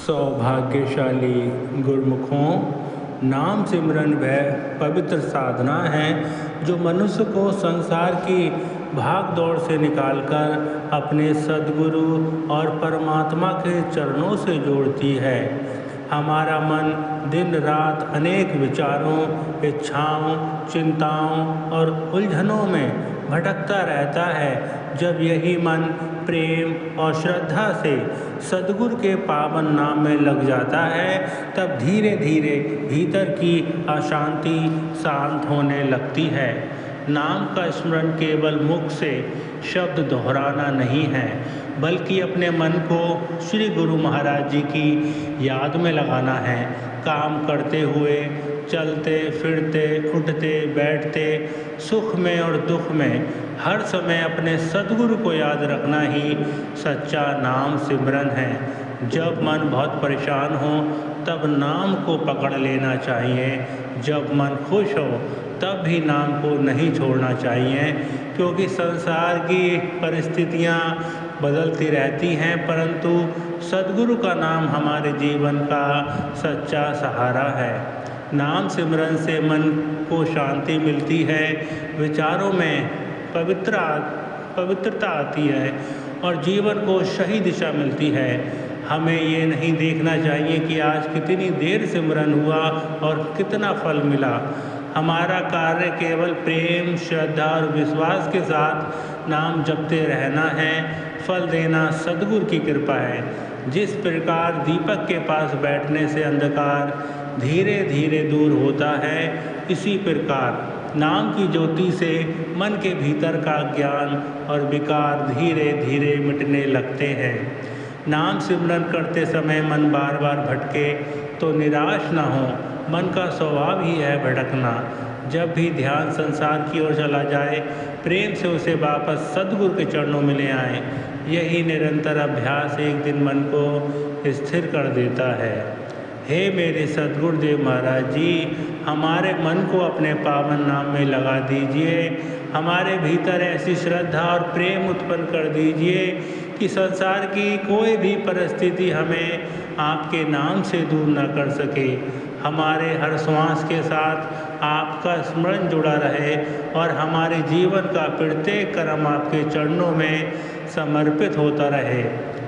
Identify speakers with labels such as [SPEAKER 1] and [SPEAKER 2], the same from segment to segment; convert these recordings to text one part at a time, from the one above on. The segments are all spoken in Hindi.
[SPEAKER 1] सौभाग्यशाली गुरुमुखों, नाम सिमरन वह पवित्र साधना है जो मनुष्य को संसार की भाग दौड़ से निकालकर अपने सद्गुरु और परमात्मा के चरणों से जोड़ती है। हमारा मन दिन रात अनेक विचारों, इच्छाओं, चिंताओं और उलझनों में भटकता रहता है। जब यही मन प्रेम और श्रद्धा से सद्गुरु के पावन नाम में लग जाता है, तब धीरे धीरे भीतर की अशांति शांत होने लगती है। नाम का स्मरण केवल मुख से शब्द दोहराना नहीं है, बल्कि अपने मन को श्री गुरु महाराज जी की याद में लगाना है। काम करते हुए, चलते फिरते, उठते बैठते, सुख में और दुख में हर समय अपने सद्गुरु को याद रखना ही सच्चा नाम सिमरन है। जब मन बहुत परेशान हो तब नाम को पकड़ लेना चाहिए। जब मन खुश हो तब भी नाम को नहीं छोड़ना चाहिए, क्योंकि संसार की परिस्थितियाँ बदलती रहती हैं, परंतु सद्गुरु का नाम हमारे जीवन का सच्चा सहारा है। नाम सिमरन से मन को शांति मिलती है, विचारों में पवित्रता आती है और जीवन को सही दिशा मिलती है। हमें ये नहीं देखना चाहिए कि आज कितनी देर सिमरन हुआ और कितना फल मिला। हमारा कार्य केवल प्रेम, श्रद्धा और विश्वास के साथ नाम जपते रहना है। फल देना सद्गुरु की कृपा है। जिस प्रकार दीपक के पास बैठने से अंधकार धीरे धीरे दूर होता है, इसी प्रकार नाम की ज्योति से मन के भीतर का ज्ञान और विकार धीरे धीरे मिटने लगते हैं। नाम सिमरन करते समय मन बार बार भटके तो निराश न हो। मन का स्वभाव ही है भटकना। जब भी ध्यान संसार की ओर चला जाए, प्रेम से उसे वापस सद्गुरु के चरणों में ले आए। यही निरंतर अभ्यास एक दिन मन को स्थिर कर देता है। हे मेरे सद्गुरुदेव महाराज जी, हमारे मन को अपने पावन नाम में लगा दीजिए। हमारे भीतर ऐसी श्रद्धा और प्रेम उत्पन्न कर दीजिए कि संसार की कोई भी परिस्थिति हमें आपके नाम से दूर न कर सके। हमारे हर श्वास के साथ आपका स्मरण जुड़ा रहे और हमारे जीवन का प्रत्येक कर्म आपके चरणों में समर्पित होता रहे।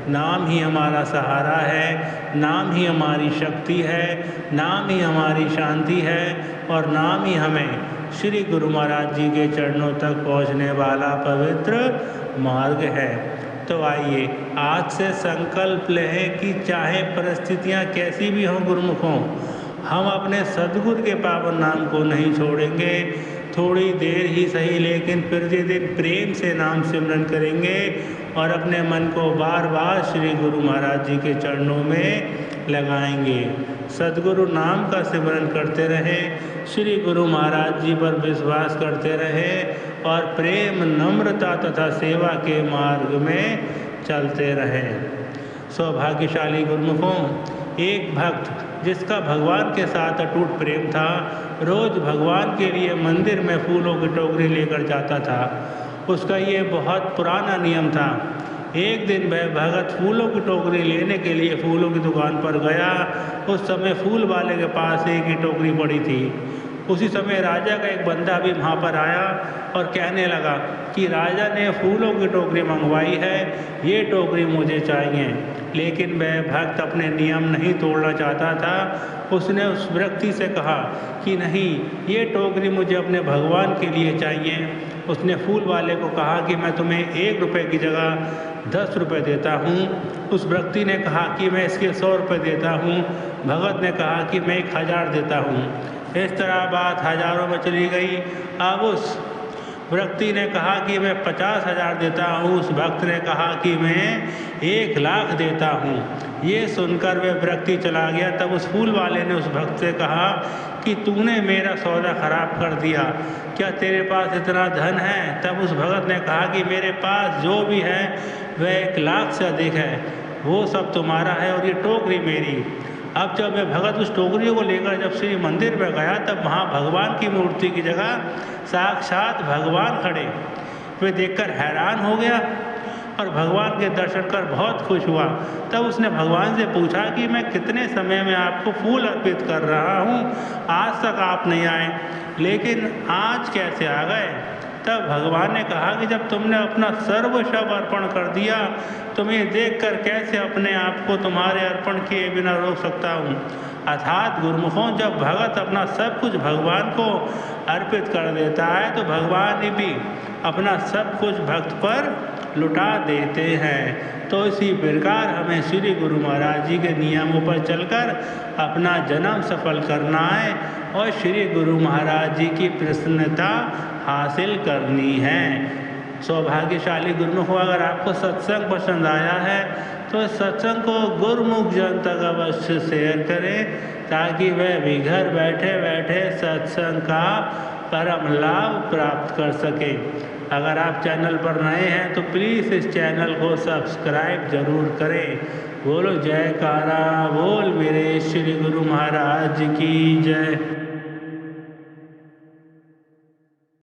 [SPEAKER 1] नाम ही हमारा सहारा है, नाम ही हमारी शक्ति है, नाम ही हमारी शांति है और नाम ही हमें श्री गुरु महाराज जी के चरणों तक पहुंचने वाला पवित्र मार्ग है। तो आइए आज से संकल्प लें कि चाहे परिस्थितियां कैसी भी हों गुरुमुखों, हम अपने सद्गुरु के पावन नाम को नहीं छोड़ेंगे। थोड़ी देर ही सही, लेकिन प्रतिदिन प्रेम से नाम सिमरन करेंगे और अपने मन को बार बार श्री गुरु महाराज जी के चरणों में लगाएंगे। सद्गुरु नाम का सिमरन करते रहें, श्री गुरु महाराज जी पर विश्वास करते रहें और प्रेम, नम्रता तथा सेवा के मार्ग में चलते रहें। सौभाग्यशाली गुरुमुखों, एक भक्त जिसका भगवान के साथ अटूट प्रेम था, रोज भगवान के लिए मंदिर में फूलों की टोकरी लेकर जाता था। उसका ये बहुत पुराना नियम था। एक दिन वह भगत फूलों की टोकरी लेने के लिए फूलों की दुकान पर गया। उस समय फूल वाले के पास एक ही टोकरी पड़ी थी। उसी समय राजा का एक बंदा भी वहाँ पर आया और कहने लगा कि राजा ने फूलों की टोकरी मंगवाई है, ये टोकरी मुझे चाहिए। लेकिन वह भक्त अपने नियम नहीं तोड़ना चाहता था। उसने उस व्यक्ति से कहा कि नहीं, ये टोकरी मुझे अपने भगवान के लिए चाहिए। उसने फूल वाले को कहा कि मैं तुम्हें 1 रुपये की जगह 10 रुपये देता हूँ। उस व्यक्ति ने कहा कि मैं इसके 100 रुपये देता हूँ। भगत ने कहा कि मैं 1000 देता हूँ। इस तरह बात हजारों में चली गई। अब उस व्यक्ति ने कहा कि मैं 50,000 देता हूँ। उस भक्त ने कहा कि मैं 1 लाख देता हूँ। ये सुनकर वह व्यक्ति चला गया। तब उस फूल वाले ने उस भक्त से कहा कि तूने मेरा सौदा खराब कर दिया, क्या तेरे पास इतना धन है? तब उस भगत ने कहा कि मेरे पास जो भी है वह 1 लाख से अधिक है, वो सब तुम्हारा है और ये टोकरी मेरी। अब जब वह भगत उस टोकरियों को लेकर जब श्री मंदिर में गया, तब वहाँ भगवान की मूर्ति की जगह साक्षात भगवान खड़े। वे देखकर हैरान हो गया। और भगवान के दर्शन कर बहुत खुश हुआ। तब उसने भगवान से पूछा कि मैं कितने समय में आपको फूल अर्पित कर रहा हूँ, आज तक आप नहीं आए, लेकिन आज कैसे आ गए? तब भगवान ने कहा कि जब तुमने अपना सर्वस्व अर्पण कर दिया तो मैं देखकर कैसे अपने आप को तुम्हारे अर्पण किए बिना रोक सकता हूँ। अर्थात गुरुमुखों, जब भगत अपना सब कुछ भगवान को अर्पित कर देता है तो भगवान भी अपना सब कुछ भक्त पर लुटा देते हैं। तो इसी प्रकार हमें श्री गुरु महाराज जी के नियमों पर चलकर अपना जन्म सफल करना है और श्री गुरु महाराज जी की प्रसन्नता हासिल करनी है। सौभाग्यशाली गुरुमुख, अगर आपको सत्संग पसंद आया है तो इस सत्संग को गुरुमुख जन तक अवश्य शेयर करें, ताकि वह भी घर बैठे बैठे सत्संग का परम लाभ प्राप्त कर सके। अगर आप चैनल पर नए हैं तो प्लीज़ इस चैनल को सब्सक्राइब जरूर करें। बोलो जयकारा, बोल मेरे श्री गुरु महाराज की जय।